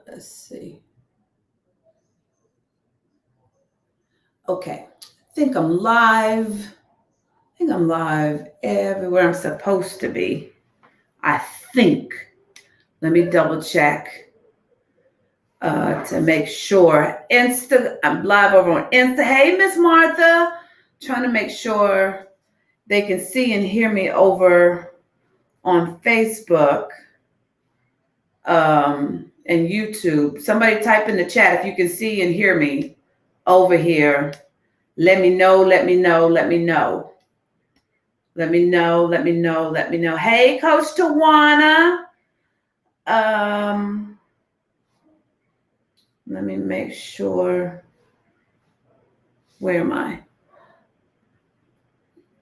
Let's see. Okay. I think I'm live. Everywhere I'm supposed to be. I think. Let me double check to make sure. I'm live over on Insta. Hey, Miss Martha. Trying to make sure they can see and hear me over on Facebook and YouTube. Somebody type in the chat if you can see and hear me over here. Let me know. Hey, Coach Tawana. Let me make sure. Where am I?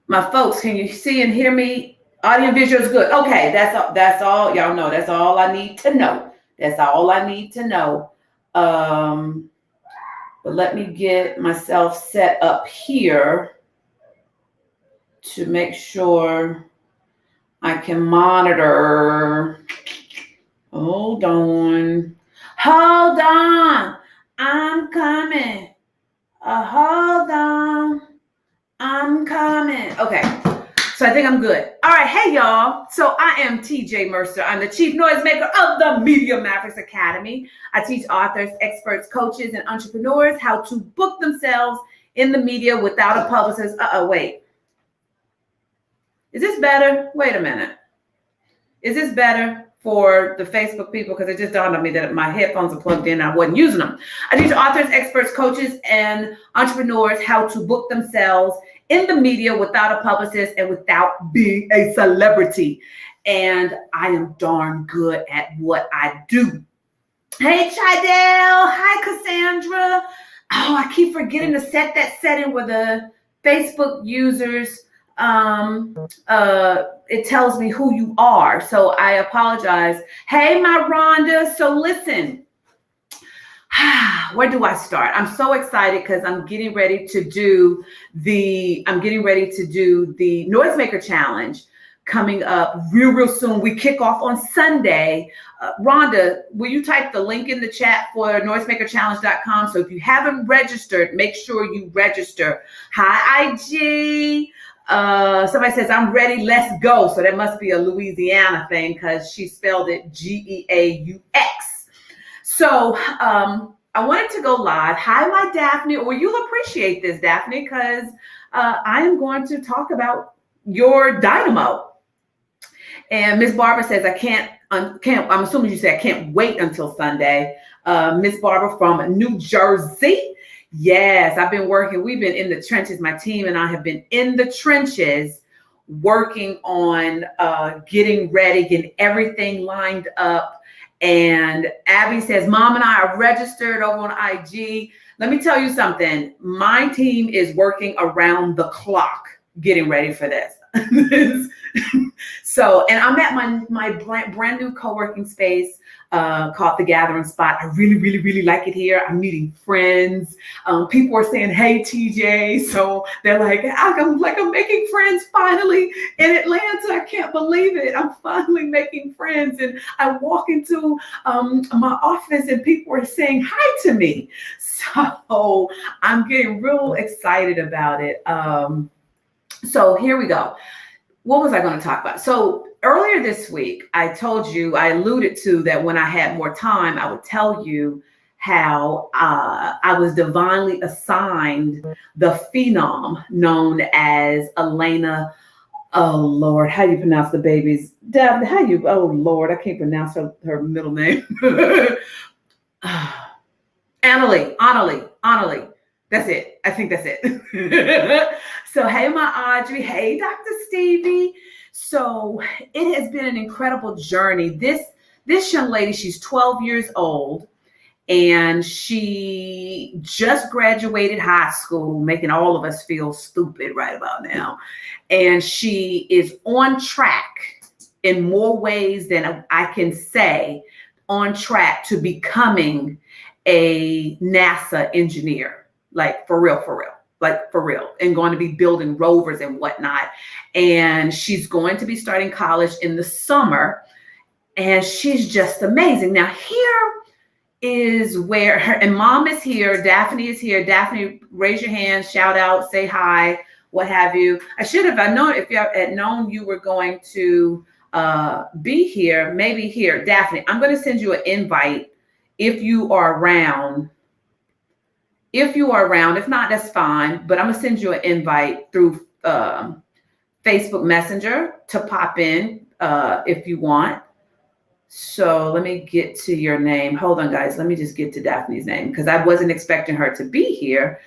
My folks, can you see and hear me? Audio and visual is good. Okay, that's all. Y'all know that's all I need to know. But let me get myself set up here to make sure I can monitor. Hold on. I'm coming. Hold on. I'm coming. Okay. So I think I'm good. All right. Hey, y'all. So I am TJ Mercer. I'm the chief noisemaker of the Media Mavericks Academy. I teach authors, experts, coaches, and entrepreneurs how to book themselves in the media without a publicist. Wait. Is this better? Wait a minute. Is this better for the Facebook people? Because it just dawned on me that my headphones are plugged in and I wasn't using them. I teach authors, experts, coaches, and entrepreneurs how to book themselves in the media without a publicist and without being a celebrity. And I am darn good at what I do. Hey, Chidel. Hi, Cassandra. Oh, I keep forgetting to set that setting where the Facebook users, it tells me who you are. So I apologize. Hey, my Rhonda. So listen, where do I start? I'm so excited because I'm getting ready to do the Noisemaker Challenge coming up real soon. We kick off on Sunday. Rhonda, will you type the link in the chat for noisemakerchallenge.com? So if you haven't registered, make sure you register. Hi, IG. Somebody says, I'm ready, let's go. So that must be a Louisiana thing because she spelled it Geaux. So I wanted to go live. Hi, my Daphne. Well, you'll appreciate this, Daphne, because I am going to talk about your dynamo. And Miss Barbara says, I'm assuming you say I can't wait until Sunday. Miss Barbara from New Jersey. Yes, we've been in the trenches. My team and I have been in the trenches working on getting ready, getting everything lined up. And Abby says, Mom and I are registered over on IG. Let me tell you something. My team is working around the clock getting ready for this. So, and I'm at my brand new co-working space called The Gathering Spot. I really like it here. I'm meeting friends. People are saying, hey, TJ. So they're like, I'm making friends finally in Atlanta. I can't believe it. I'm finally making friends. And I walk into my office and people are saying hi to me. So I'm getting real excited about it. So here we go. What was I going to talk about? So earlier this week, I alluded to that when I had more time, I would tell you how I was divinely assigned the phenom known as Elena. Oh, Lord, how do you pronounce the baby's? Deb, oh, Lord, I can't pronounce her middle name. Annalie. That's it. I think that's it. So, hey, my Audrey. Hey, Dr. Stevie. So it has been an incredible journey. This young lady, she's 12 years old, and she just graduated high school, making all of us feel stupid right about now. And she is on track in more ways than I can say, on track to becoming a NASA engineer. Like for real, and going to be building rovers and whatnot. And she's going to be starting college in the summer. and she's just amazing. Now here is where her, and mom is here, Daphne is here. Daphne, raise your hand, shout out, say hi, what have you. I should have, I known, if you had known you were going to be here, maybe here. Daphne, I'm going to send you an invite if you are around. If you are around, if not, that's fine. But I'm going to send you an invite through Facebook Messenger to pop in if you want. So let me get to your name. Hold on, guys. Let me just get to Daphne's name because I wasn't expecting her to be here.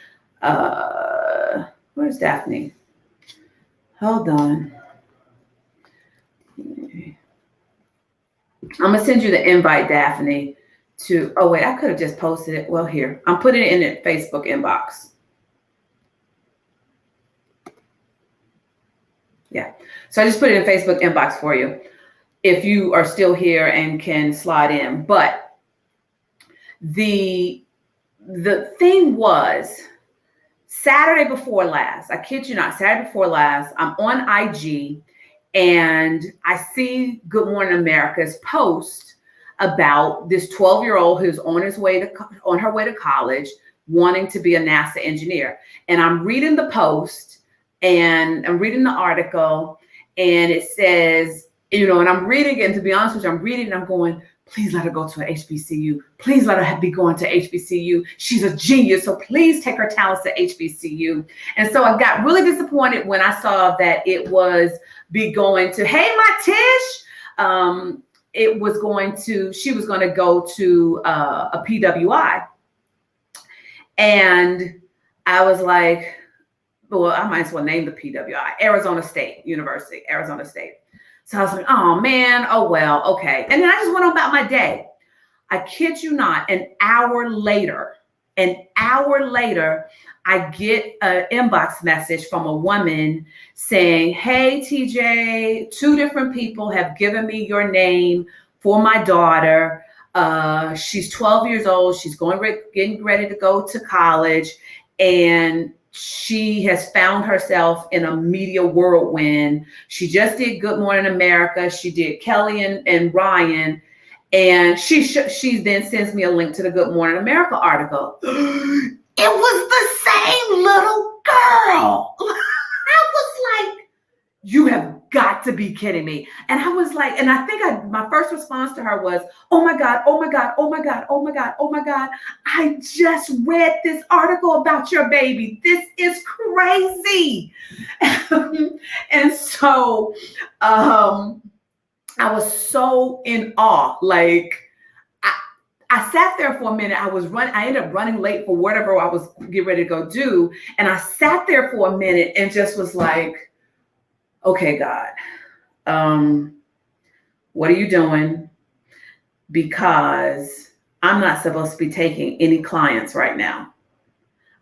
Where's Daphne? Hold on. I'm going to send you the invite, Daphne, to, oh, wait, I could have just posted it. Well, here, I'm putting it in the Facebook inbox. Yeah. So I just put it in Facebook inbox for you if you are still here and can slide in. But the thing was, Saturday before last, I kid you not, Saturday before last, I'm on IG and I see Good Morning America's post about this 12-year-old who's on her way to college, wanting to be a NASA engineer. And I'm reading the post and I'm reading the article, and it says, you know, and I'm reading it, and to be honest with you, I'm reading and I'm going, please let her go to an HBCU. Please let her be going to HBCU. She's a genius, so please take her talents to HBCU. And so I got really disappointed when I saw that it was be going to, hey, my Tish, it was going to, she was going to go to a PWI. And I was like, well, I might as well name the PWI, Arizona State University, Arizona State. So I was like, oh man, oh well, okay. And then I just went on about my day. I kid you not, an hour later, I get an inbox message from a woman saying, hey, TJ, 2 different people have given me your name for my daughter. She's 12 years old. She's getting ready to go to college. And she has found herself in a media whirlwind. She just did Good Morning America. She did Kelly and Ryan. And she then sends me a link to the Good Morning America article. It was the same little girl. I was like, you have got to be kidding me. And I was like, and I think my first response to her was, oh my God, oh my God, oh my God, oh my God, oh my God. I just read this article about your baby. This is crazy. And so I was so in awe. Like, I sat there for a minute. I ended up running late for whatever I was getting ready to go do. And I sat there for a minute and just was like, okay, God, what are you doing? Because I'm not supposed to be taking any clients right now.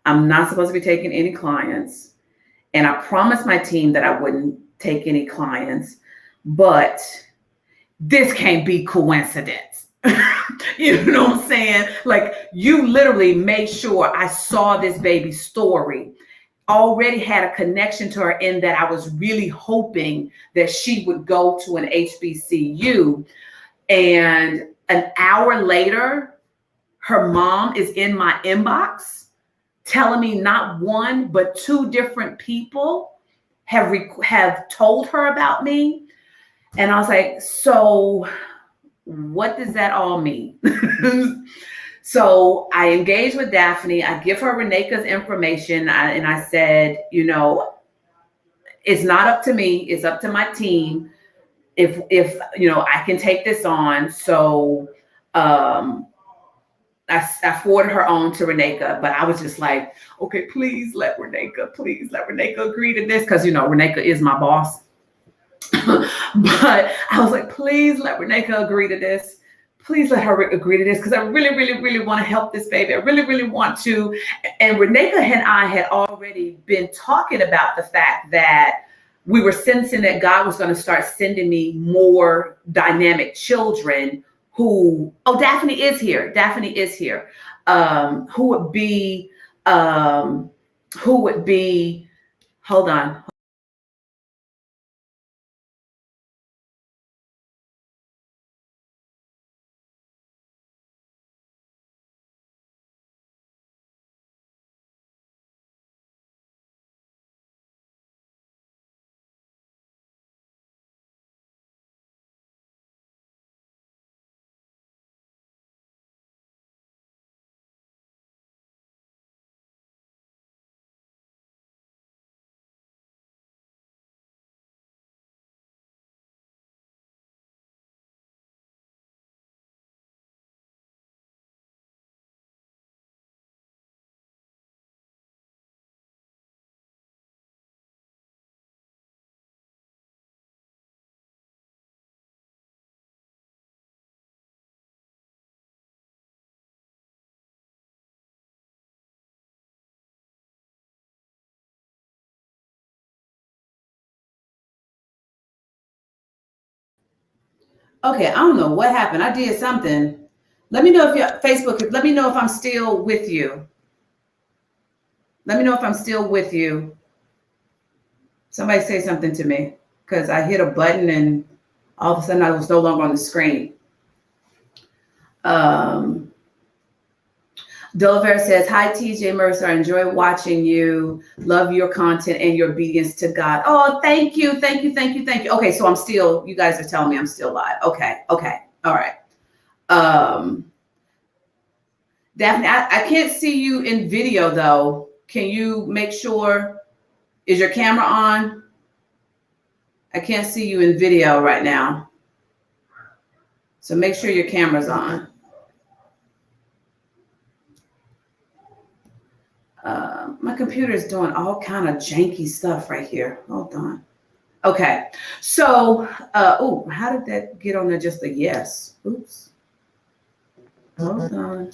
I'm not supposed to be taking any clients. And I promised my team that I wouldn't take any clients, but this can't be coincidence. You know what I'm saying? Like, you literally made sure I saw this baby's story, already had a connection to her, in that I was really hoping that she would go to an HBCU. And an hour later, her mom is in my inbox telling me not one, but 2 different people have told her about me. And I was like, so what does that all mean? So I engaged with Daphne. I give her Reneka's information. And I said, you know, it's not up to me. It's up to my team. If you know, I can take this on. So I forwarded her on to Reneka, but I was just like, okay, please let Reneka agree to this. Cause you know, Reneka is my boss. But I was like, please let Reneka agree to this. Please let her agree to this, because I really, really, really want to help this baby. I really, really want to. And Reneka and I had already been talking about the fact that we were sensing that God was going to start sending me more dynamic children who, oh, Daphne is here. Daphne is here. Who would be, hold on. Okay, I don't know what happened. I did something. Let me know if your Facebook, let me know if I'm still with you. Let me know if I'm still with you. Somebody say something to me, because I hit a button and all of a sudden I was no longer on the screen. Delaver says, hi, TJ Mercer. I enjoy watching you. Love your content and your obedience to God. Oh, thank you. Thank you. Thank you. Thank you. Okay, so I'm still, you guys are telling me I'm still live. Okay. Okay. All right. Daphne, I can't see you in video though. Can you make sure, is your camera on? I can't see you in video right now. So make sure your camera's on. My computer is doing all kind of janky stuff right here. Hold on. Okay. So, oh, how did that get on there? Just a yes. Oops. Hold on.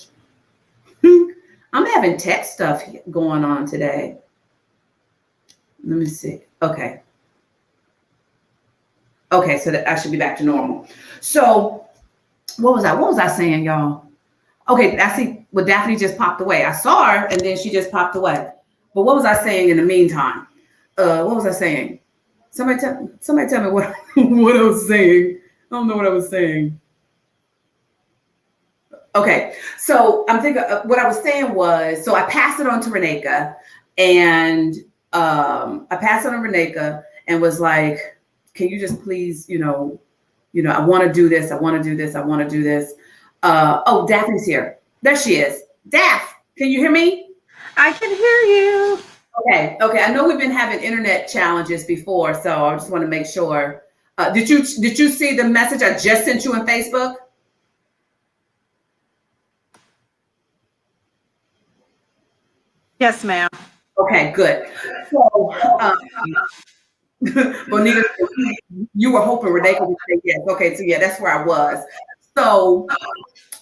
I'm having tech stuff going on today. Let me see. Okay. Okay, so that I should be back to normal. So what was I saying, y'all? Okay, I see what Daphne just popped away. I saw her and then she just popped away. But what was I saying in the meantime? What was I saying? Somebody tell me what, what I was saying. I don't know what I was saying. Okay, so I'm thinking what I was saying was, so I passed it on to Reneka, and I passed it on to Reneka and was like, can you just please, I want to do this. I want to do this. I want to do this. Oh, Daphne's here. There she is. Daph, can you hear me? I can hear you. Okay. Okay. I know we've been having internet challenges before, so I just want to make sure. Did you see the message I just sent you on Facebook? Yes, ma'am. Okay, good. So, Bonita, you were hoping Reneka would say yes. Okay, so yeah, that's where I was. So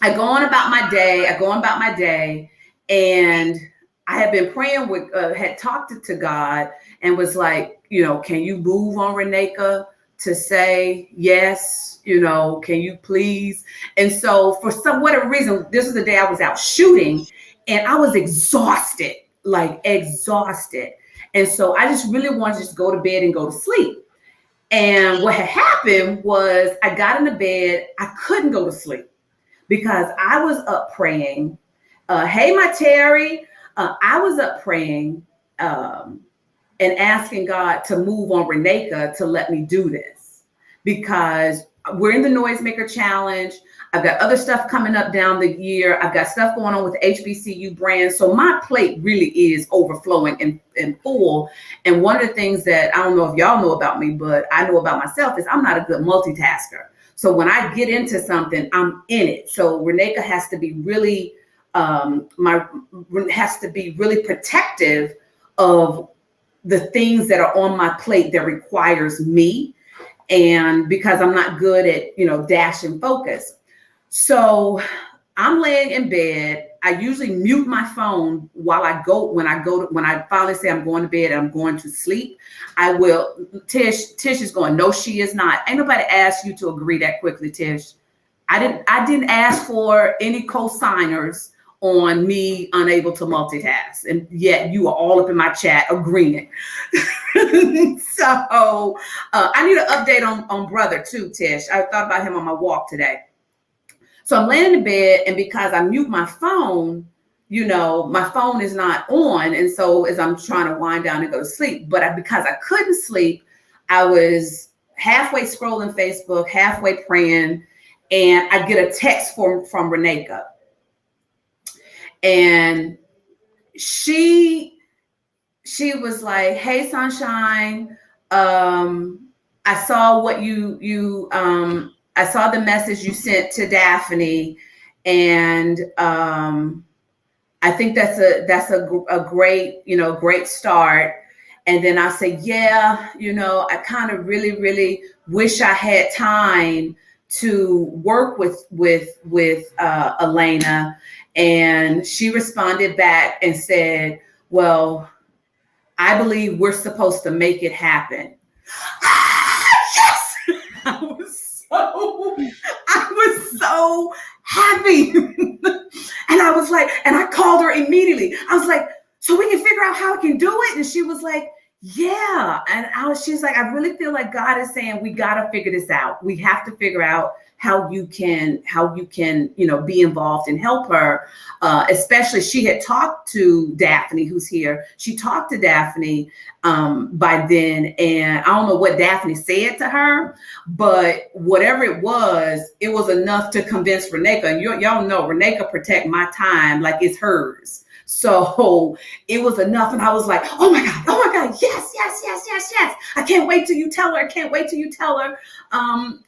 I go on about my day, and I had been praying with, had talked to God and was like, can you move on Reneka to say yes? Can you please? And so for whatever reason, this is the day I was out shooting and I was exhausted, like exhausted. And so I just really wanted to just go to bed and go to sleep. And what had happened was I got into bed, I couldn't go to sleep because I was up praying. Hey, my Terry, I was up praying and asking God to move on Reneka to let me do this because we're in the Noisemaker Challenge. I've got other stuff coming up down the year. I've got stuff going on with the HBCU brand. So my plate really is overflowing and full. And one of the things that I don't know if y'all know about me, but I know about myself is I'm not a good multitasker. So when I get into something, I'm in it. So Reneka has to be really, really protective of the things that are on my plate that requires me. And because I'm not good at, dash and focus. So I'm laying in bed. I usually mute my phone while when I finally say I'm going to bed and I'm going to sleep. I will. Tish is going, no, she is not. Ain't nobody asked you to agree that quickly, Tish. I didn't ask for any co-signers on me unable to multitask. And yet you are all up in my chat agreeing. So I need an update on brother too, Tish. I thought about him on my walk today. So I'm laying in bed, and because I mute my phone, my phone is not on. And so as I'm trying to wind down and go to sleep, but because I couldn't sleep, I was halfway scrolling Facebook, halfway praying, and I get a text from Reneka. And she was like, hey, Sunshine, I saw what I saw the message you sent to Daphne, and I think that's a great, great start. And then I say, yeah, I kind of really, really wish I had time to work with Elena. And she responded back and said, well, I believe we're supposed to make it happen. Yes! I was So I was so happy. And I was like, and I called her immediately. I was like, so we can figure out how I can do it. And she was like, yeah. And she's like, I really feel like God is saying, we got to figure this out. We have to figure out how you can, be involved and help her. Especially she had talked to Daphne, who's here. She talked to Daphne by then. And I don't know what Daphne said to her, but whatever it was enough to convince Reneka. And y'all know Reneka protect my time like it's hers. So it was enough. And I was like, oh my God, yes. I can't wait till you tell her.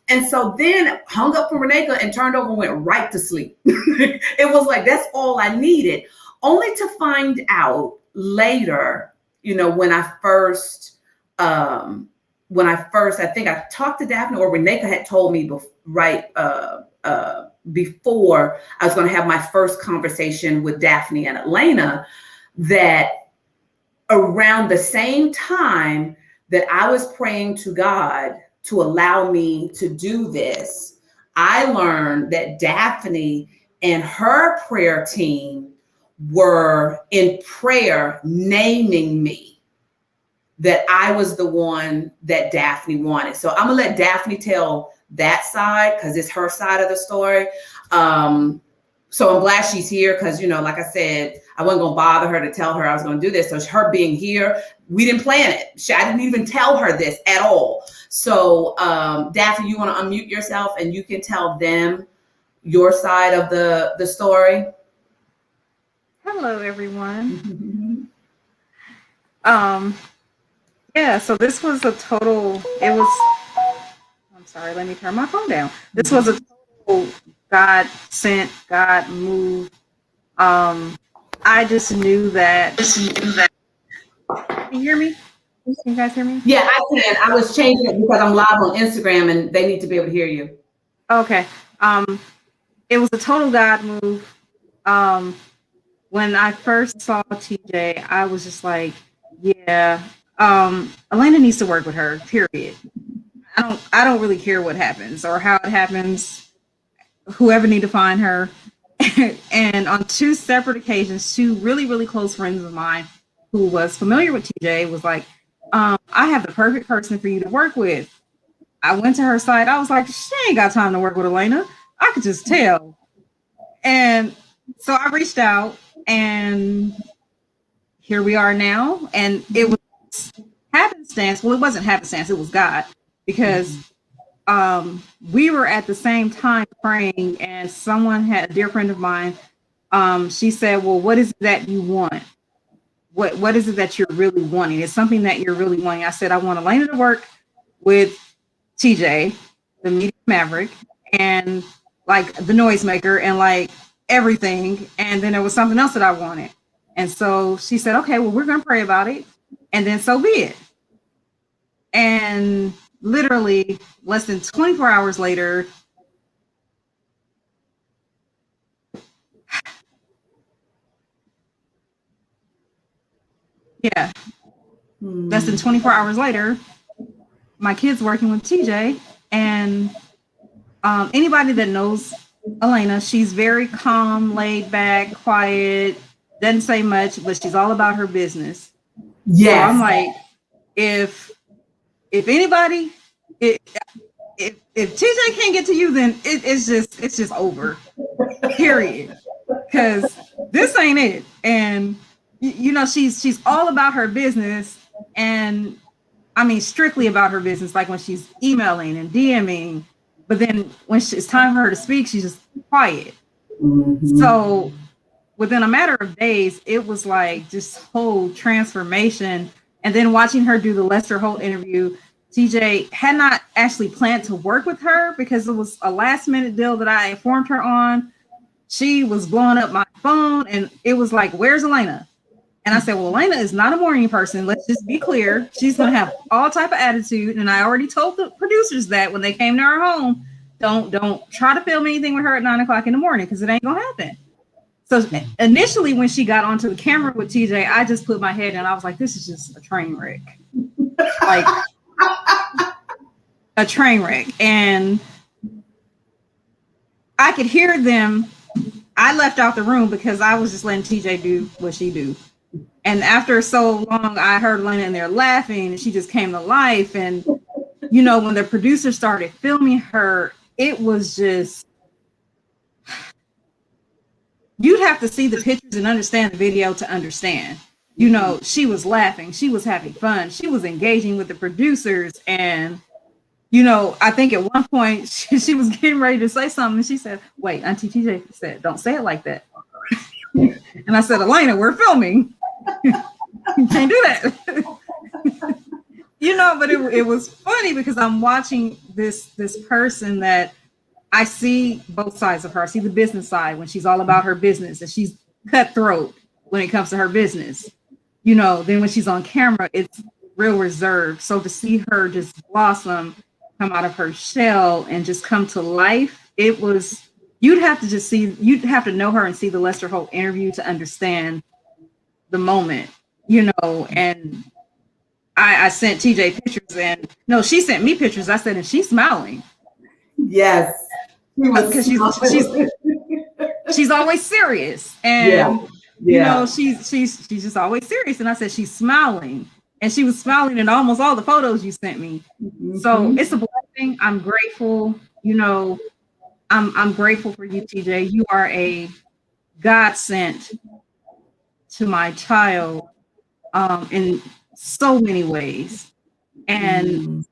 And so then hung up from Reneka and turned over and went right to sleep. It was like, that's all I needed. Only to find out later, when I first, I think I talked to Daphne, or Reneka had told me before I was going to have my first conversation with Daphne and Elena, that around the same time that I was praying to God to allow me to do this, I learned that Daphne and her prayer team were in prayer naming me, that I was the one that Daphne wanted. So I'm gonna let Daphne tell that side because it's her side of the story. So I'm glad she's here because, like I said, I wasn't going to bother her to tell her I was going to do this. So her being here, we didn't plan it. I didn't even tell her this at all. So Daphne, you want to unmute yourself and you can tell them your side of the story. Hello, everyone. Yeah, so this was I'm sorry, let me turn my phone down. This was a total God sent, God moved. I just knew that. Can you hear me? Can you guys hear me? Yeah, I can. I was changing it because I'm live on Instagram and they need to be able to hear you. Okay. It was a total God move. When I first saw TJ, I was just like, yeah, Elena needs to work with her, period. I don't really care what happens or how it happens. Whoever need to find her. And on two separate occasions, two really, really close friends of mine who was familiar with TJ was like, I have the perfect person for you to work with. I went to her site. I was like, she ain't got time to work with Elena. I could just tell. And so I reached out and here we are now. And it was happenstance. Well, it wasn't happenstance. It was God, because we were at the same time praying, and someone had a dear friend of mine. She said, well, what is it that you want? What is it that you're really wanting? It's something that you're really wanting. I said, I want Elena to work with TJ, the media maverick, and like the Noisemaker and like everything. And then there was something else that I wanted. And so she said, okay, well, we're going to pray about it. And then so be it. And literally less than 24 hours later, less than 24 hours later, my kid's working with TJ. And anybody that knows Elena, she's very calm, laid back, quiet, doesn't say much, but she's all about her business. Yeah. So I'm like, if anybody, if TJ can't get to you, then it's just over, period. Because this ain't it. And she's all about her business, and I mean strictly about her business. Like when she's emailing and DMing, but then when it's time for her to speak, she's just quiet. Mm-hmm. So within a matter of days, it was like this whole transformation. And then watching her do the Lester Holt interview, TJ had not actually planned to work with her because it was a last minute deal that I informed her on. She was blowing up my phone and it was like, where's Elena? And I said, well, Elena is not a morning person. Let's just be clear. She's going to have all type of attitude. And I already told the producers that when they came to our home, don't try to film anything with her at 9 o'clock in the morning because it ain't going to happen. So initially when she got onto the camera with TJ, I just put my head in. I was like, this is just a train wreck. Like a train wreck. And I could hear them. I left out the room because I was just letting TJ do what she do. And after so long, I heard Elena in there laughing, and she just came to life. And, you know, when the producer started filming her, it was just, you'd have to see the pictures and understand the video to understand. You know, she was laughing, she was having fun, she was engaging with the producers. And, you know, I think at one point she was getting ready to say something, and she said, wait, Auntie TJ said, don't say it like that. And I said, Elena, we're filming. You can't do that. You know, but it was funny because I'm watching this person that I see both sides of her. I see the business side when she's all about her business, and she's cutthroat when it comes to her business. You know, then when she's on camera, it's real reserved. So to see her just blossom, come out of her shell and just come to life, it was, you'd have to know her and see the Lester Holt interview to understand the moment, you know. And I sent TJ pictures, and no, she sent me pictures. I said, and she's smiling. Yes. Because she's always serious. And you know, she's just always serious. And I said, she's smiling. And she was smiling in almost all the photos you sent me. Mm-hmm. So it's a blessing. I'm grateful. You know, I'm grateful for you, TJ. You are a godsend to my child in so many ways. And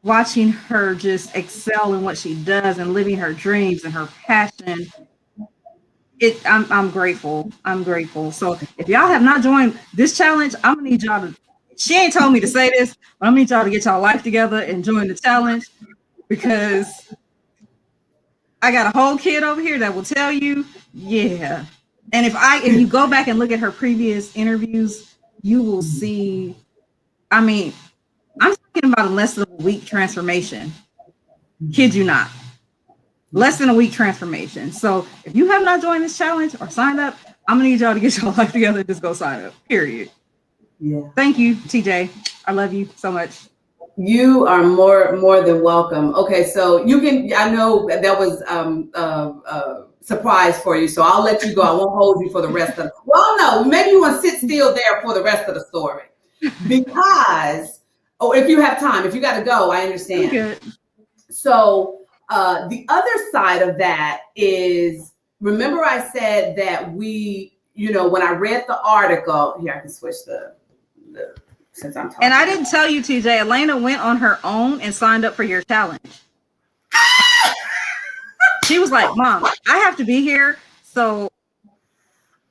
watching her just excel in what she does and living her dreams and her passion, I'm grateful. I'm grateful. So if y'all have not joined this challenge, I'm gonna need y'all to, she ain't told me to say this, but I'm gonna need y'all to get y'all life together and join the challenge, because I got a whole kid over here that will tell you, yeah. And if you go back and look at her previous interviews, you will see, I mean, I'm talking about a less than a week transformation. Kid you not. Less than a week transformation. So if you have not joined this challenge or signed up, I'm gonna need y'all to get your life together and just go sign up. Period. Yeah. Thank you, TJ. I love you so much. You are more than welcome. Okay, so you can, I know that was a surprise for you, so I'll let you go. I won't hold you for the rest of, well, no, maybe you want to sit still there for the rest of the story. Because, if you have time, if you got to go, I understand. Good. So the other side of that is, remember I said that we, you know, when I read the article, here I can switch the since I'm talking. And I didn't tell you, TJ, Elena went on her own and signed up for your challenge. She was like, Mom, I have to be here. So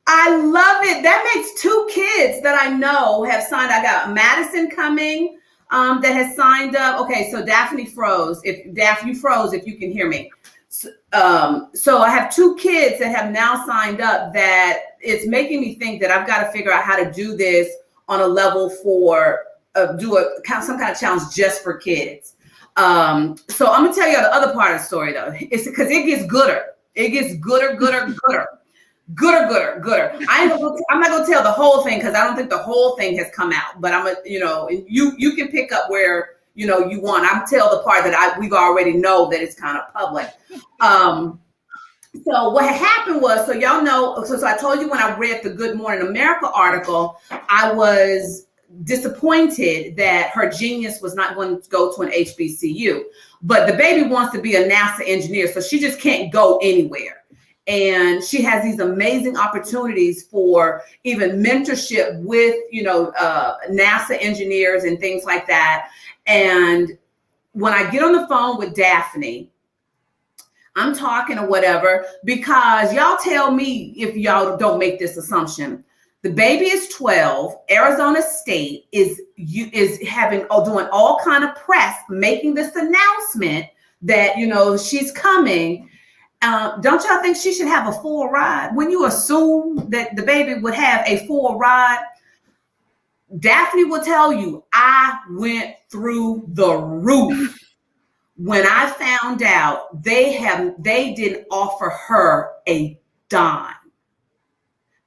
I love it. That makes 2 kids that I know have signed. I got Madison coming that has signed up. Okay, so Daphne froze. If Daphne froze, if you can hear me. So I have 2 kids that have now signed up, that it's making me think that I've got to figure out how to do this on a level for some kind of challenge just for kids. So I'm gonna tell you the other part of the story though. It's because it gets gooder. It gets gooder. I'm not gonna tell the whole thing because I don't think the whole thing has come out. But you can pick up where you want. I'm tell the part that we've already know that it's kind of public. So what happened was, so y'all know, so I told you when I read the Good Morning America article, I was disappointed that her genius was not going to go to an HBCU, but the baby wants to be a NASA engineer, so she just can't go anywhere. And she has these amazing opportunities for even mentorship with, NASA engineers and things like that. And when I get on the phone with Daphne, I'm talking or whatever, because y'all tell me if y'all don't make this assumption. The baby is 12. Arizona State is doing all kind of press, making this announcement that, she's coming. Don't y'all think she should have a full ride? When you assume that the baby would have a full ride, Daphne will tell you, I went through the roof when I found out they didn't offer her a dime.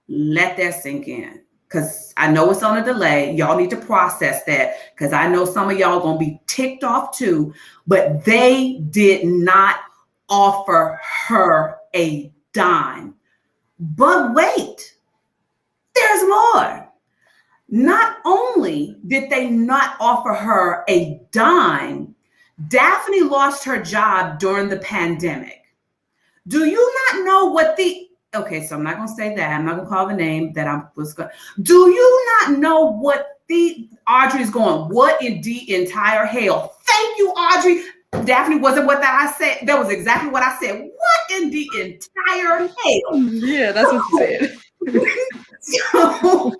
Let that sink in, because I know it's on a delay. Y'all need to process that, because I know some of y'all gonna be ticked off too, but they did not offer her a dime. But wait, there's more. Not only did they not offer her a dime, Daphne lost her job during the pandemic. Do you not know what okay, so I'm not going to say that. I'm not going to call the name that I was going to. Do you not know what Audrey is going, what in the entire hell? Thank you, Audrey. Daphne, wasn't what that I said. That was exactly what I said. What in the entire hell? Yeah, that's what you said. So,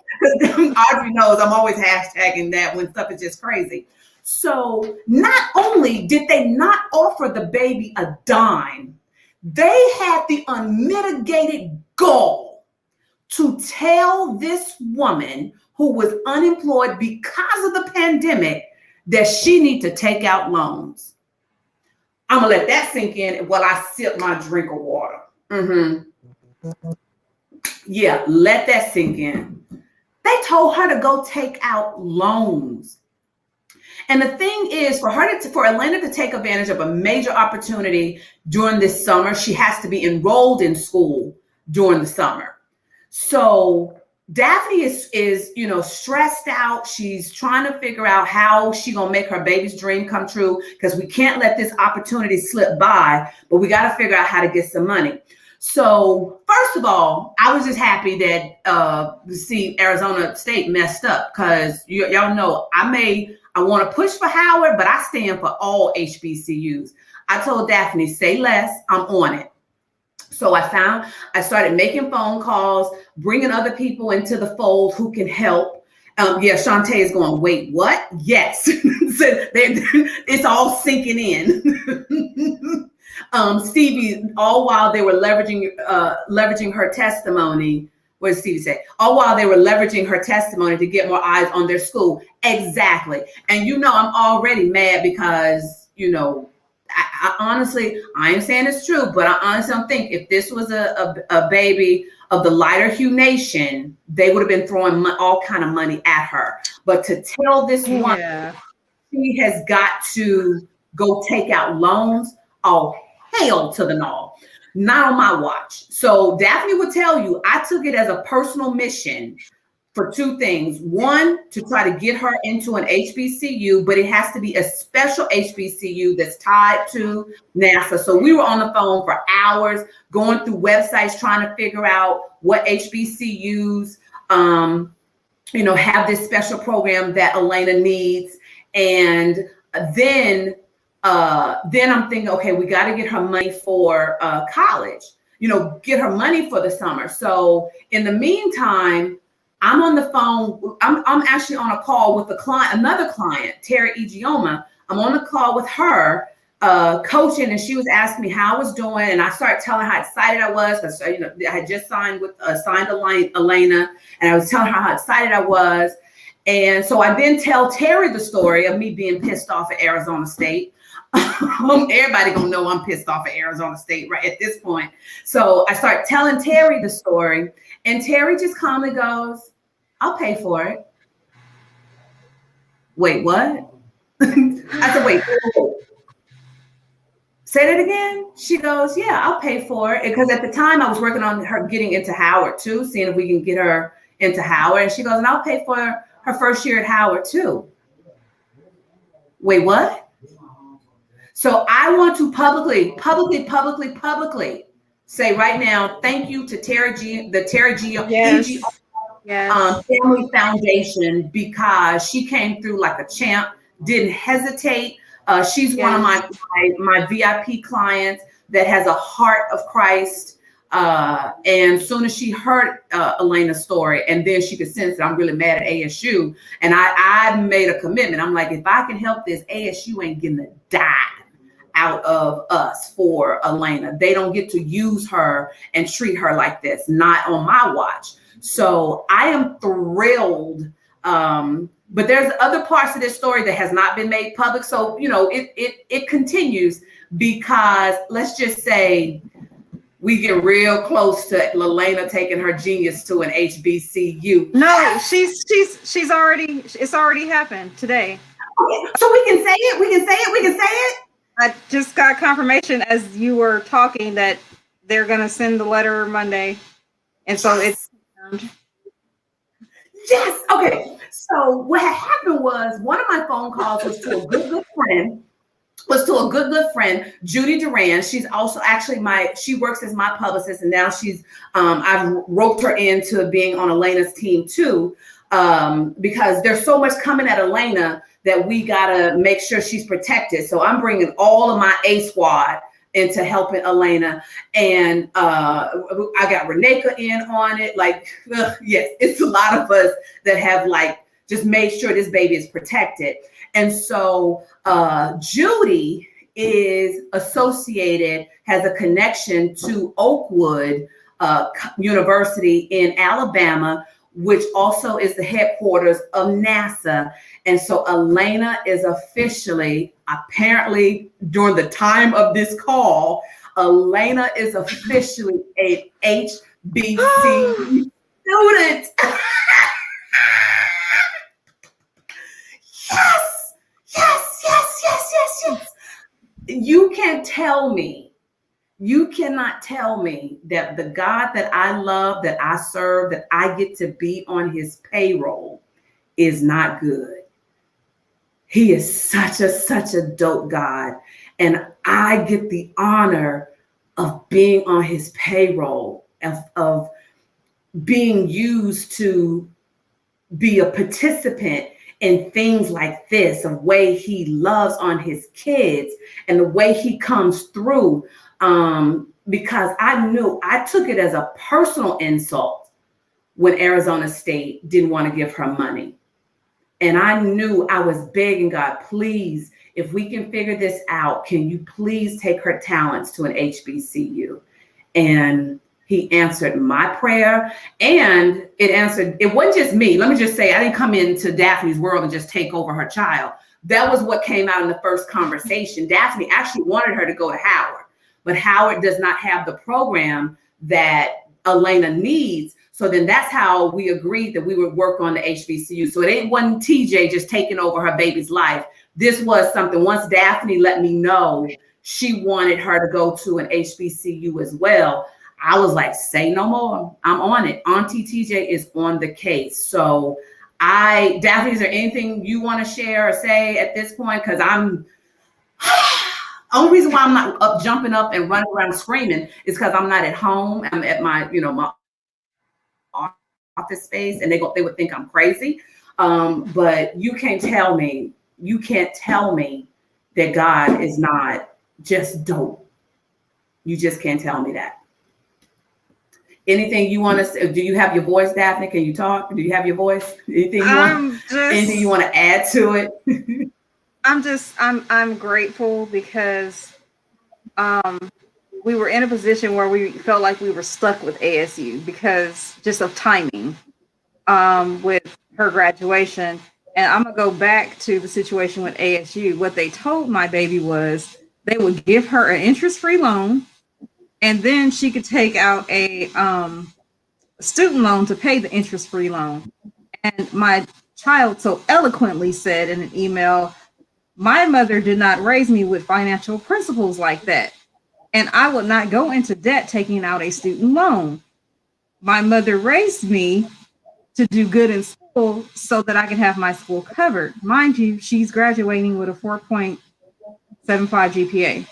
Audrey knows I'm always hashtagging that when stuff is just crazy. So not only did they not offer the baby a dime, they had the unmitigated gall to tell this woman who was unemployed because of the pandemic that she need to take out loans. I'm gonna let that sink in while I sip my drink of water. Yeah, let that sink in. They told her to go take out loans. And the thing is, for Elena to take advantage of a major opportunity during this summer, she has to be enrolled in school during the summer. So Daphne is stressed out. She's trying to figure out how she gonna make her baby's dream come true, because we can't let this opportunity slip by, but we got to figure out how to get some money. So first of all, I was just happy that see Arizona State messed up, because y'all know I want to push for Howard, but I stand for all HBCUs. I told Daphne, say less, I'm on it. So I started making phone calls, bringing other people into the fold who can help. Shantae is going, wait, what? Yes. It's all sinking in. Stevie, all while they were leveraging her testimony. What did Stevie say? All while they were leveraging her testimony to get more eyes on their school. Exactly. And I'm already mad because, I honestly, I ain't saying it's true, but I honestly don't think if this was a baby of the lighter hue nation, they would have been throwing all kind of money at her. But to tell this woman, she has got to go take out loans, oh, hell to the no. Not on my watch. So Daphne would tell you, I took it as a personal mission for two things. One, to try to get her into an HBCU, but it has to be a special HBCU that's tied to NASA. So we were on the phone for hours going through websites trying to figure out what HBCUs have this special program that Elena needs. And then I'm thinking, okay, we got to get her money for college, get her money for the summer. So in the meantime, I'm on the phone. I'm actually on a call with another client, Tara Igioma. I'm on the call with her, coaching, and she was asking me how I was doing. And I started telling her how excited I was, because I had just signed Elena, and I was telling her how excited I was. And so I then tell Terry the story of me being pissed off at Arizona State. Everybody gonna know I'm pissed off at Arizona State right at this point. So I start telling Terry the story, and Terry just calmly goes, I'll pay for it. Wait, what? I said, wait. Say that again? She goes, yeah, I'll pay for it. Because at the time I was working on her getting into Howard too, seeing if we can get her into Howard. And she goes, and I'll pay for her first year at Howard too. Wait, what? So I want to publicly say right now, thank you to the Terry G. Family Foundation, because she came through like a champ, didn't hesitate. She's one of my VIP clients that has a heart of Christ. And as soon as she heard Elena's story, and then she could sense that I'm really mad at ASU, and I made a commitment. I'm like, if I can help this, ASU ain't getting a dime out of us for Elena. They don't get to use her and treat her like this, not on my watch. So I am thrilled. But there's other parts of this story that has not been made public. So, it continues, because let's just say we get real close to Elena taking her genius to an HBCU. No, it's already happened today. Okay, so we can say it. I just got confirmation as you were talking that they're going to send the letter Monday. And so it's confirmed. Yes. Okay. So what had happened was one of my phone calls was to a good friend, Judy Duran. She's also actually she works as my publicist, and now I've roped her into being on Elena's team too, because there's so much coming at Elena that we gotta make sure she's protected. So I'm bringing all of my A squad into helping Elena, and I got Reneka in on it. Like, yes, it's a lot of us that have like just made sure this baby is protected. And so Judy is associated, has a connection to Oakwood University in Alabama, which also is the headquarters of NASA. And so Elena is officially, apparently during the time of this call, Elena is officially a HBCU student. Yes, yes, yes, yes, yes, yes. You cannot tell me that the God that I love, that I serve, that I get to be on his payroll is not good. He is such a dope God. And I get the honor of being on his payroll, of being used to be a participant in things like this, the way he loves on his kids and the way he comes through. Because I took it as a personal insult when Arizona State didn't want to give her money. And I knew I was begging God, please, if we can figure this out, can you please take her talents to an HBCU? And he answered my prayer, and it wasn't just me. Let me just say, I didn't come into Daphne's world and just take over her child. That was what came out in the first conversation. Daphne actually wanted her to go to Howard, but Howard does not have the program that Elena needs. So then that's how we agreed that we would work on the HBCU. So it wasn't TJ just taking over her baby's life. This was something, once Daphne let me know she wanted her to go to an HBCU as well, I was like, say no more. I'm on it. Auntie TJ is on the case. So Daphne, is there anything you want to share or say at this point? Because only reason why I'm not jumping up and running around screaming is because I'm not at home. I'm at my office space, and they would think I'm crazy. But you can't tell me that God is not just dope. You just can't tell me that. Anything you want to say? Do you have your voice, Daphne? Can you talk? Do you have your voice? Anything you want to add to it? I'm grateful because we were in a position where we felt like we were stuck with ASU because just of timing with her graduation. And I'm gonna go back to the situation with ASU. What they told my baby was they would give her an interest-free loan, and then she could take out a student loan to pay the interest-free loan. And my child so eloquently said in an email, my mother did not raise me with financial principles like that. And I would not go into debt taking out a student loan. My mother raised me to do good in school so that I can have my school covered. Mind you, she's graduating with a 4.75 GPA.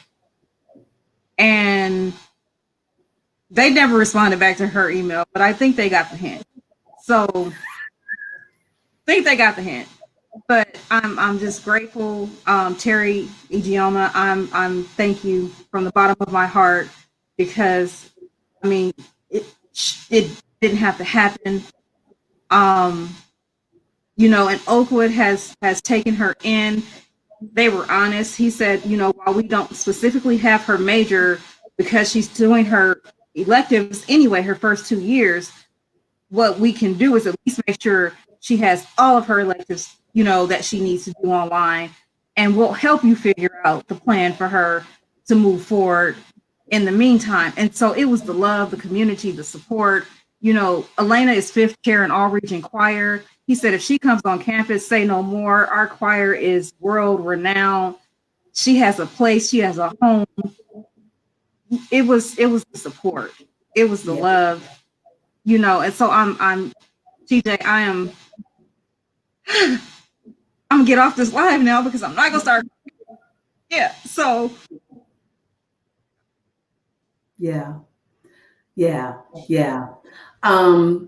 And they never responded back to her email, but I think they got the hint. So But I'm just grateful, Terry Ijeoma. I'm thank you from the bottom of my heart, because I mean it didn't have to happen. And Oakwood has taken her in. They were honest. He said, while we don't specifically have her major because she's doing her electives anyway, her first 2 years, what we can do is at least make sure she has all of her electives, that she needs to do online, and we'll help you figure out the plan for her to move forward in the meantime. And so it was the love, the community, the support. Elena is 5th chair in all region choir. He said, if she comes on campus, say no more. Our choir is world renowned. She has a place. She has a home. It was the support. It was the love, you know. And so I'm TJ. I'm gonna get off this live now because I'm not gonna start. Yeah. So. Yeah.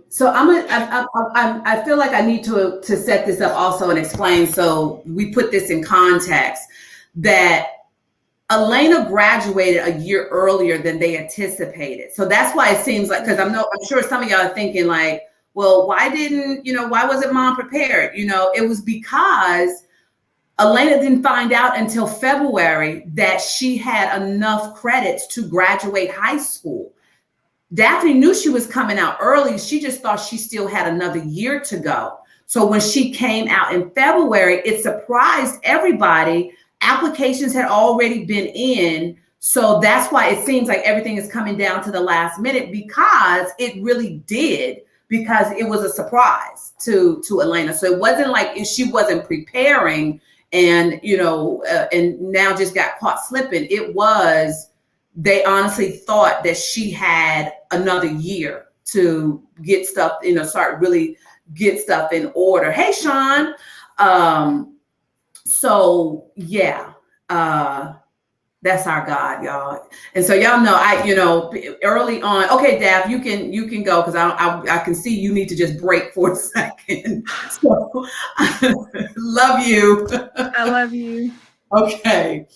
So I feel like I need to set this up also and explain. So we put this in context that Elena graduated a year earlier than they anticipated. So that's why it seems like, because I'm sure some of y'all are thinking like, well, why wasn't mom prepared? It was because Elena didn't find out until February that she had enough credits to graduate high school. Daphne knew she was coming out early. She just thought she still had another year to go. So when she came out in February, it surprised everybody. Applications had already been in. So that's why it seems like everything is coming down to the last minute, because it really did, because it was a surprise to Elena. So it wasn't like she wasn't preparing and, and now just got caught slipping. It was, they honestly thought that she had another year to get stuff, start really get stuff in order. Hey, Sean. So yeah, that's our God, y'all. And so y'all know, early on, okay, Daph, you can go, because I can see you need to just break for a second. So love you. I love you. Okay.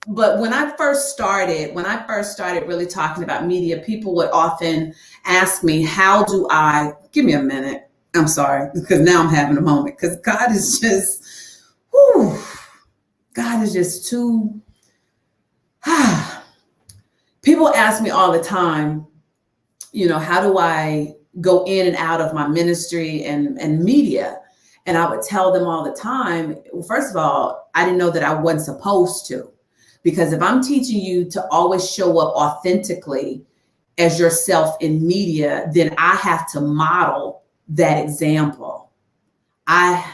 But when I first started really talking about media, people would often ask me, give me a minute. I'm sorry, because now I'm having a moment, because God is just too, people ask me all the time, how do I go in and out of my ministry and media? And I would tell them all the time, well, first of all, I didn't know that I wasn't supposed to. Because if I'm teaching you to always show up authentically as yourself in media, then I have to model that example. I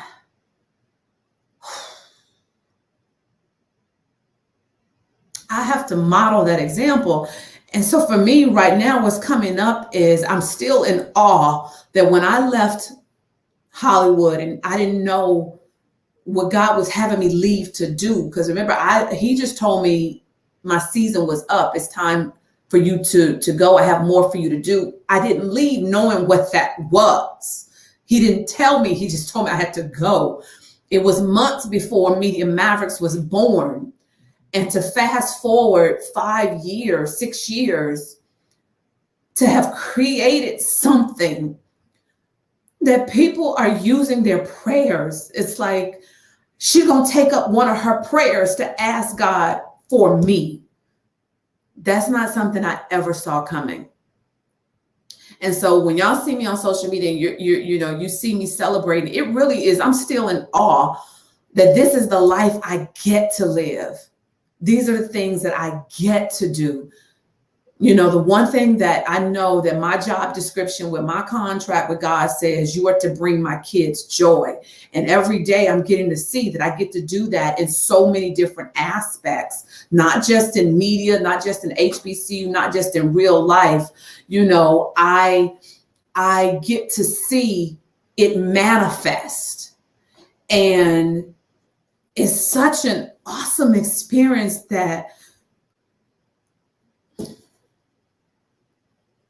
have to model that example. And so for me right now, what's coming up is I'm still in awe that when I left Hollywood and I didn't know what God was having me leave to do. Because remember, he just told me my season was up. It's time for you to go. I have more for you to do. I didn't leave knowing what that was. He didn't tell me. He just told me I had to go. It was months before Media Mavericks was born. And to fast forward 5 years, 6 years, to have created something that people are using their prayers. It's like, she's going to take up one of her prayers to ask God for me. That's not something I ever saw coming. And so when y'all see me on social media, you see me celebrating, it really is, I'm still in awe that this is the life I get to live. These are the things that I get to do. The one thing that I know that my job description with my contract with God says, you are to bring my kids joy. And every day I'm getting to see that I get to do that in so many different aspects, not just in media, not just in HBCU, not just in real life. I get to see it manifest. And it's such an awesome experience that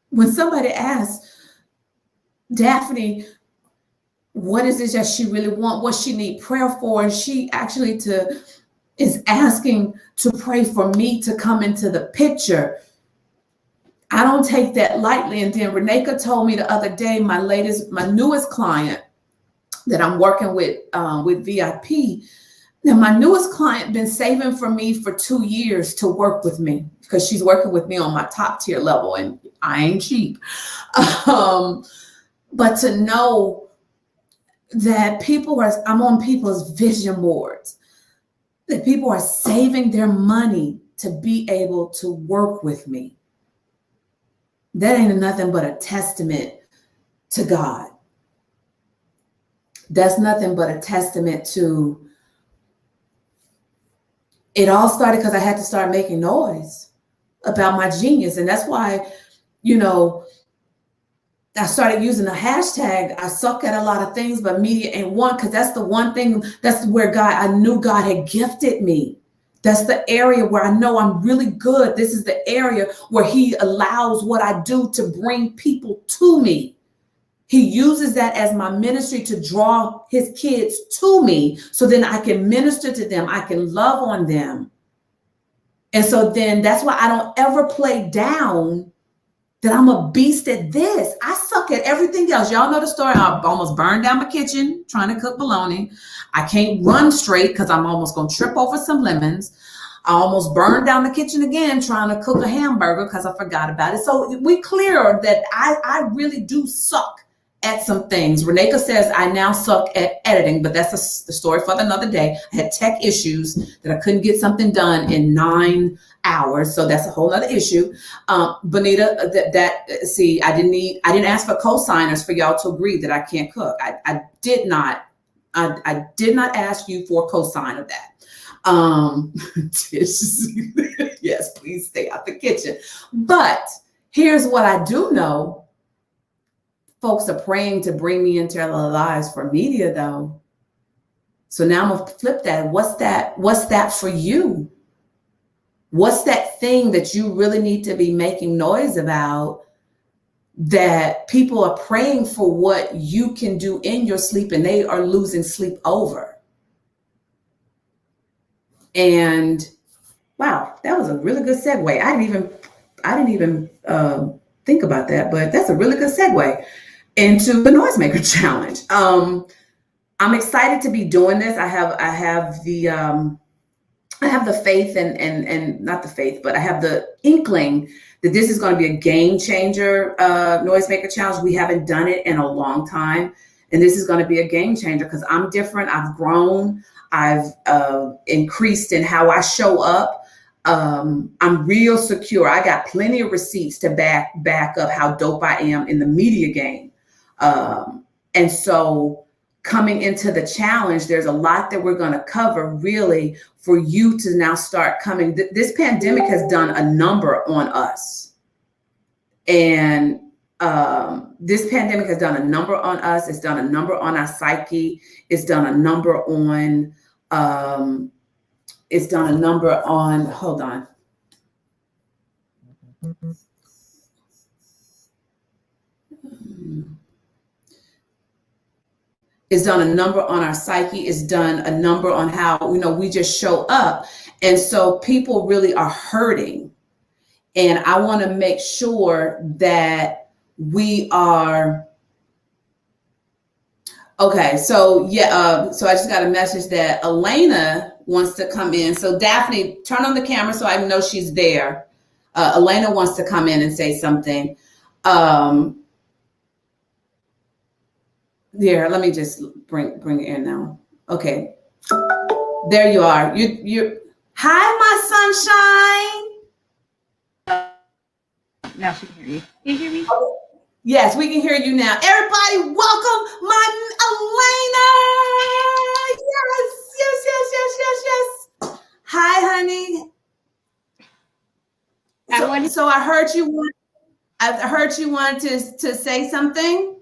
when somebody asks Daphne, what is it that she really want, what she need prayer for, and she actually is asking to pray for me to come into the picture, I don't take that lightly. And then Reneka told me the other day, my newest client that I'm working with VIP. Now, my newest client been saving for me for 2 years to work with me, because she's working with me on my top tier level, and I ain't cheap. But to know that I'm on people's vision boards, that people are saving their money to be able to work with me, that ain't nothing but a testament to God. That's nothing but a testament to it all started because I had to start making noise about my genius. And that's why, you know, I started using the hashtag. I suck at a lot of things, but media ain't one, because that's the one thing, that's where I knew God had gifted me. That's the area where I know I'm really good. This is the area where he allows what I do to bring people to me. He uses that as my ministry to draw his kids to me, so then I can minister to them. I can love on them. And so then that's why I don't ever play down that I'm a beast at this. I suck at everything else. Y'all know the story. I almost burned down my kitchen trying to cook bologna. I can't run straight because I'm almost going to trip over some lemons. I almost burned down the kitchen again trying to cook a hamburger because I forgot about it. So we clear that I really do suck at some things. Reneka says I now suck at editing, but that's the story for another day. I had tech issues that I couldn't get something done in 9 hours, so that's a whole other issue. Bonita, see, I didn't ask for co-signers for y'all to agree that I can't cook. I did not ask you for a co-sign of that. Yes, please stay out the kitchen. But here's what I do know. Folks are praying to bring me into their lives for media, though. So now I'm gonna flip that. What's that for you? What's that thing that you really need to be making noise about, that people are praying for what you can do in your sleep and they are losing sleep over? And wow, that was a really good segue. I didn't even think about that, but that's a really good segue into the Noisemaker Challenge. I'm excited to be doing this. I have the faith and not the faith, but I have the inkling that this is going to be a game changer, Noisemaker Challenge. We haven't done it in a long time. And this is going to be a game changer because I'm different. I've grown. I've increased in how I show up. I'm real secure. I got plenty of receipts to back up how dope I am in the media game. And so coming into the challenge, there's a lot that we're going to cover really for you to now start coming. This pandemic has done a number on us. And this pandemic has done a number on us. It's done a number on our psyche. It's done a number on, hold on. It's done a number on our psyche. It's done a number on how, we just show up. And so people really are hurting. And I want to make sure that we are, okay. So yeah, so I just got a message that Elena wants to come in. So Daphne, turn on the camera so I know she's there. Elena wants to come in and say something. There, let me just bring it in now. Okay, there you are. You. Hi, my sunshine. Now she can hear you. Can you hear me? Yes, we can hear you now. Everybody, welcome my Elena. Yes. Hi, honey. So I heard you wanted to say something.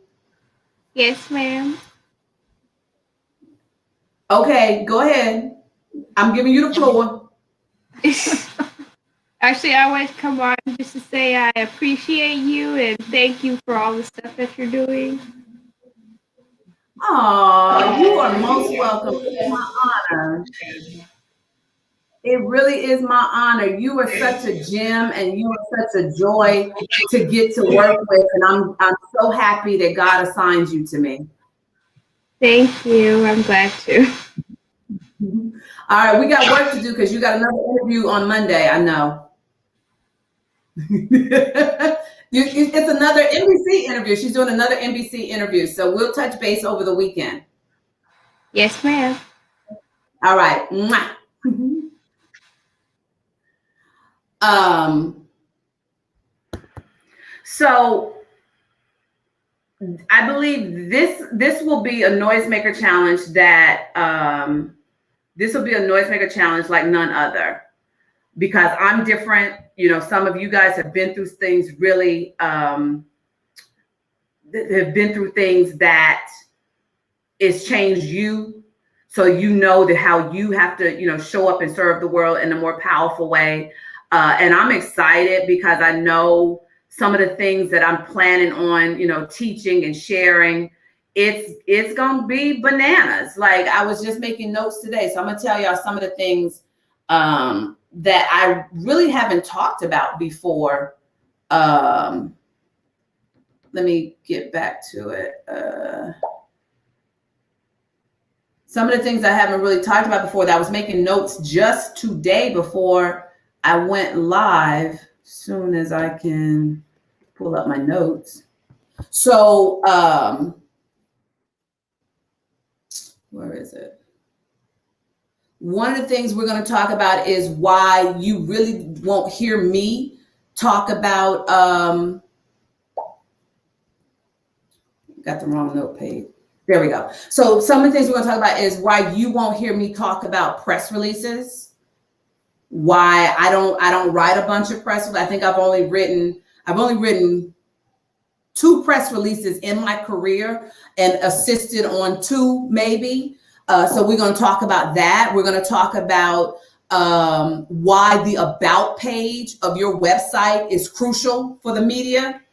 Yes, ma'am. Okay, go ahead. I'm giving you the floor. Actually, I wanted to come on just to say I appreciate you and thank you for all the stuff that you're doing. Oh, you are most welcome. It's my honor. It really is my honor. You are such a gem and you are such a joy to get to work with. And I'm so happy that God assigned you to me. Thank you. I'm glad to. All right, we got work to do because you got another interview on Monday. I know. It's another NBC interview. She's doing another NBC interview. So we'll touch base over the weekend. Yes, ma'am. All right. Mwah. So I believe this will be a Noisemaker challenge that this will be a Noisemaker challenge like none other, because I'm different. You know, some of you guys have been through things really, have been through things that it's changed you. So you know that how you have to, you know, show up and serve the world in a more powerful way. And I'm excited because I know some of the things that I'm planning on, you know, teaching and sharing. It's gonna be bananas. Like, I was just making notes today, so I'm gonna tell y'all some of the things that I really haven't talked about before. Let me get back to it. Some of the things I haven't really talked about before that I was making notes just today before I went live. As soon as I can pull up my notes. So, where is it? One of the things we're going to talk about is why you really won't hear me talk about, got the wrong note page. There we go. So some of the things we're going to talk about is why you won't hear me talk about press releases, why I don't write a bunch of press releases. I think I've only written 2 press releases in my career and assisted on 2 maybe. So we're going to talk about that. We're going to talk about why the about page of your website is crucial for the media.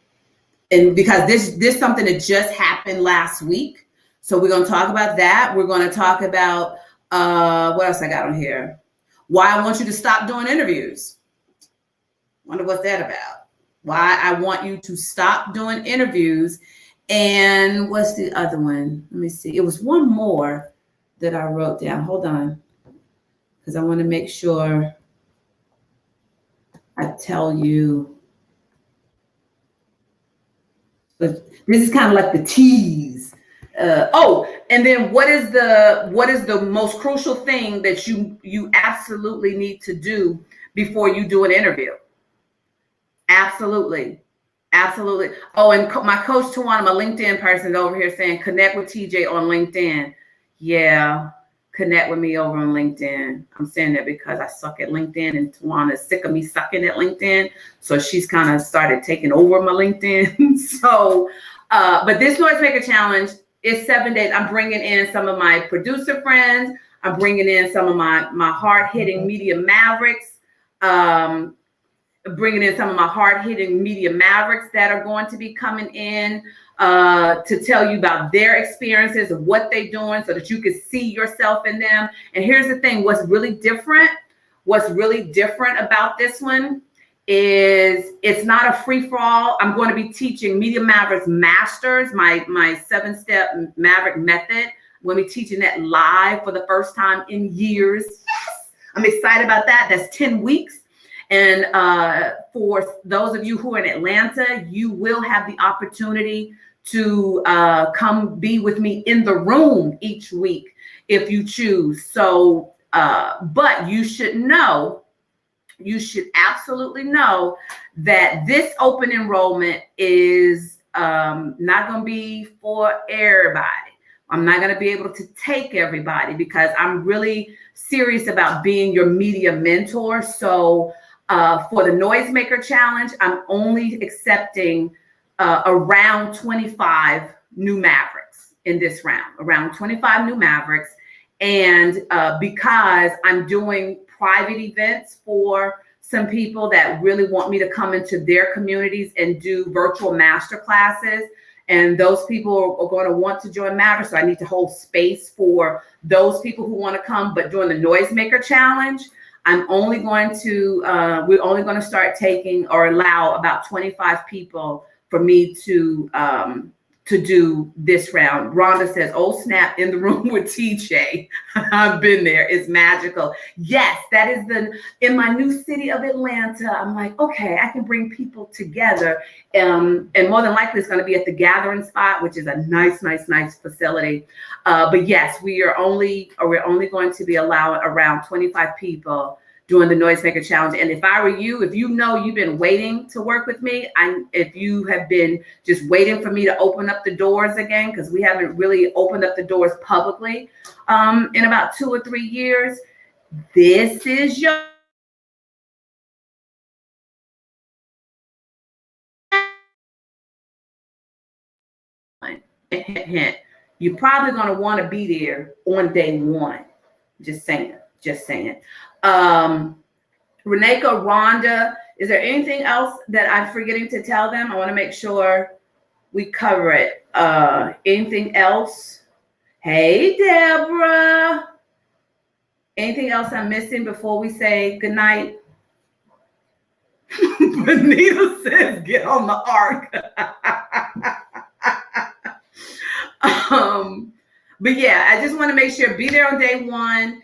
And because this is something that just happened last week. So we're going to talk about that. We're going to talk about what else I got on here? Why I want you to stop doing interviews. Wonder what's that about? Why I want you to stop doing interviews. And what's the other one? Let me see. It was one more that I wrote down. Hold on. Because I want to make sure I tell you. But this is kind of like the tease. And then what is the most crucial thing that you absolutely need to do before you do an interview? Absolutely. Oh, and my coach Tawana, my LinkedIn person, is over here saying connect with TJ on LinkedIn. Yeah, connect with me over on LinkedIn. I'm saying that because I suck at LinkedIn and Tawana's sick of me sucking at LinkedIn. So she's kind of started taking over my LinkedIn. So, but this Noisemaker challenge is 7 days. I'm bringing in some of my producer friends. I'm bringing in some of my hard-hitting media mavericks. Bringing in some of my hard-hitting media mavericks that are going to be coming in to tell you about their experiences of what they're doing so that you can see yourself in them. And here's the thing, what's really different about this one is it's not a free-for-all. I'm going to be teaching Media Mavericks Masters, my 7-step Maverick method. I'm going to be teaching that live for the first time in years. Yes, I'm excited about that. That's 10 weeks. And for those of you who are in Atlanta, you will have the opportunity to come be with me in the room each week if you choose. So, but you should absolutely know that this open enrollment is not going to be for everybody. I'm not going to be able to take everybody because I'm really serious about being your media mentor. So for the Noisemaker Challenge, I'm only accepting around 25 new Mavericks in this round, around 25 new Mavericks. And because I'm doing private events for some people that really want me to come into their communities and do virtual master classes. And those people are going to want to join Mavericks. So I need to hold space for those people who want to come. But during the Noisemaker Challenge, we're only going to start taking or allow about 25 people for me to do this round. Rhonda says, oh snap, in the room with TJ. I've been there. It's magical. Yes, that is in my new city of Atlanta. I'm like, okay, I can bring people together. And more than likely it's going to be at the Gathering Spot, which is a nice facility. But yes, we're only going to be allowing around 25 people during the Noisemaker Challenge. And if I were you, if you know you've been waiting to work with me, if you have been just waiting for me to open up the doors again, because we haven't really opened up the doors publicly in about 2 or 3 years, this is your hint. You're probably going to want to be there on day one. Just saying. Reneka, Rhonda, is there anything else that I'm forgetting to tell them? I want to make sure we cover it. Anything else? Hey, Deborah. Anything else I'm missing before we say goodnight? Benita says, get on the ark. But yeah, I just want to make sure, be there on day one.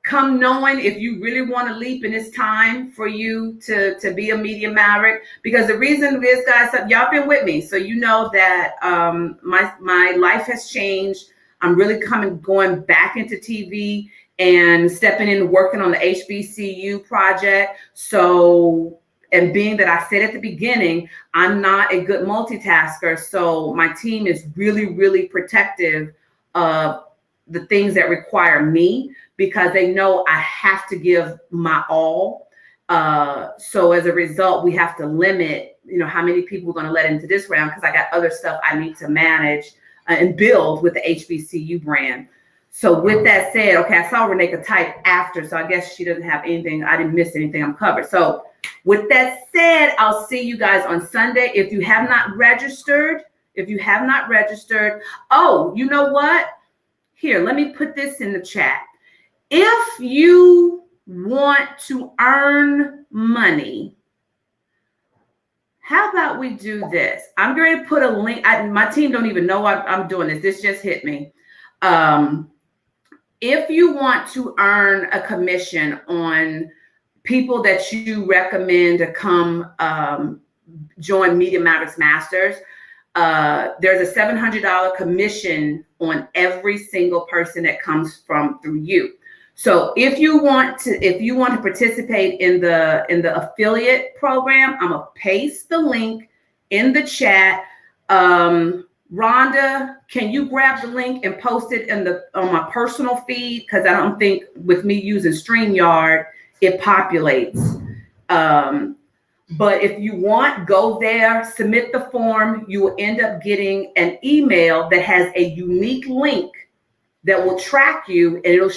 Come knowing if you really want to leap and it's time for you to be a media maverick. Because the reason is, guys, y'all been with me, so you know that my life has changed. I'm really going back into TV and stepping in, working on the HBCU project. So, and being that I said at the beginning, I'm not a good multitasker. So my team is really, really protective of the things that require me, because they know I have to give my all. So as a result, we have to limit, how many people we're going to let into this round, because I got other stuff I need to manage and build with the HBCU brand. So with that said, okay, I saw Reneka type after, so I guess she doesn't have anything. I didn't miss anything. I'm covered. So with that said, I'll see you guys on Sunday. If you have not registered, oh, you know what? Here, let me put this in the chat. If you want to earn money, how about we do this? I'm going to put a link. My team don't even know I'm doing this. This just hit me. If you want to earn a commission on people that you recommend to come join Media Mavericks Masters, there's a $700 commission on every single person that comes through you. So if you want to participate in the affiliate program, I'm gonna paste the link in the chat. Rhonda, can you grab the link and post it on my personal feed? Because I don't think with me using StreamYard, it populates. But if you want, go there, submit the form. You will end up getting an email that has a unique link that will track you, and it'll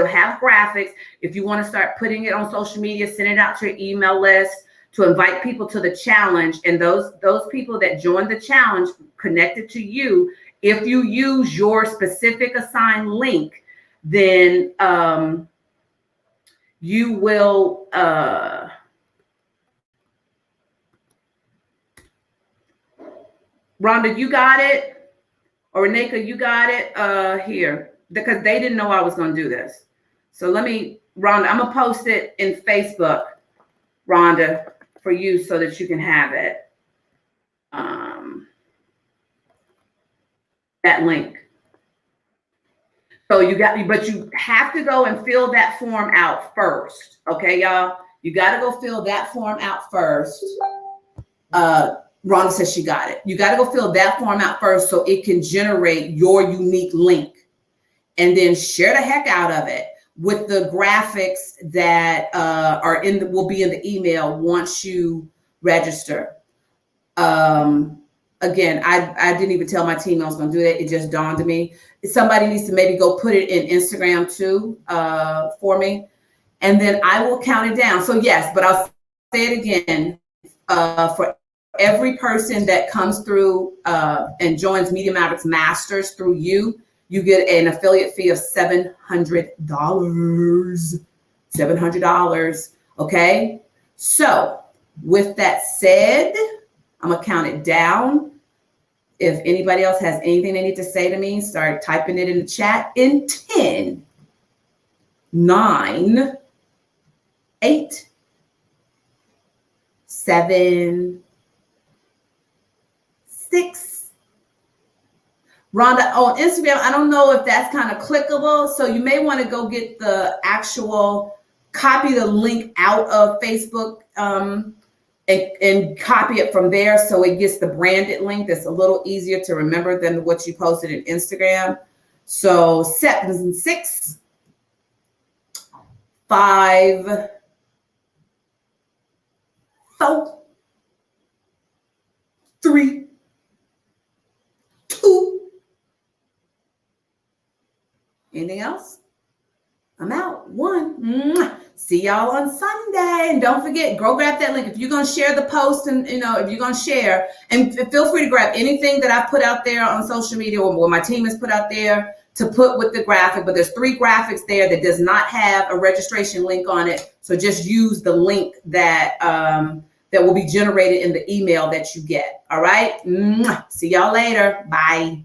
have graphics. If you want to start putting it on social media, send it out to your email list to invite people to the challenge. And those people that join the challenge connected to you, if you use your specific assigned link, then you will Rhonda, you got it? Or Reneka, you got it? Here, because they didn't know I was going to do this. So Rhonda, I'm going to post it in Facebook, Rhonda, for you so that you can have it. That link. So but you have to go and fill that form out first. Okay, y'all? You got to go fill that form out first. Rhonda says she got it. You got to go fill that form out first so it can generate your unique link, and then share the heck out of it with the graphics that will be in the email once you register. Again, I didn't even tell my team I was going to do that. It just dawned on me. Somebody needs to maybe go put it in Instagram too for me, and then I will count it down. So yes, but I'll say it again. For every person that comes through and joins Media Mavericks Masters through you, you get an affiliate fee of $700. $700. Okay. So with that said, I'm gonna count it down. If anybody else has anything they need to say to me, start typing it in the chat in 10, 9, 8, 7, 6. Rhonda, on Instagram, I don't know if that's kind of clickable, so you may want to go get the actual copy the link out of Facebook and copy it from there so it gets the branded link that's a little easier to remember than what you posted in Instagram. So 7, 6, 5, 4, 3, 2. Anything else? I'm out. 1. Mwah. See y'all on Sunday. And don't forget, go grab that link. If you're going to share the post and, if you're going to share, and feel free to grab anything that I put out there on social media or what my team has put out there to put with the graphic. But there's 3 graphics there that does not have a registration link on it. So just use the link that will be generated in the email that you get. All right. Mwah. See y'all later. Bye.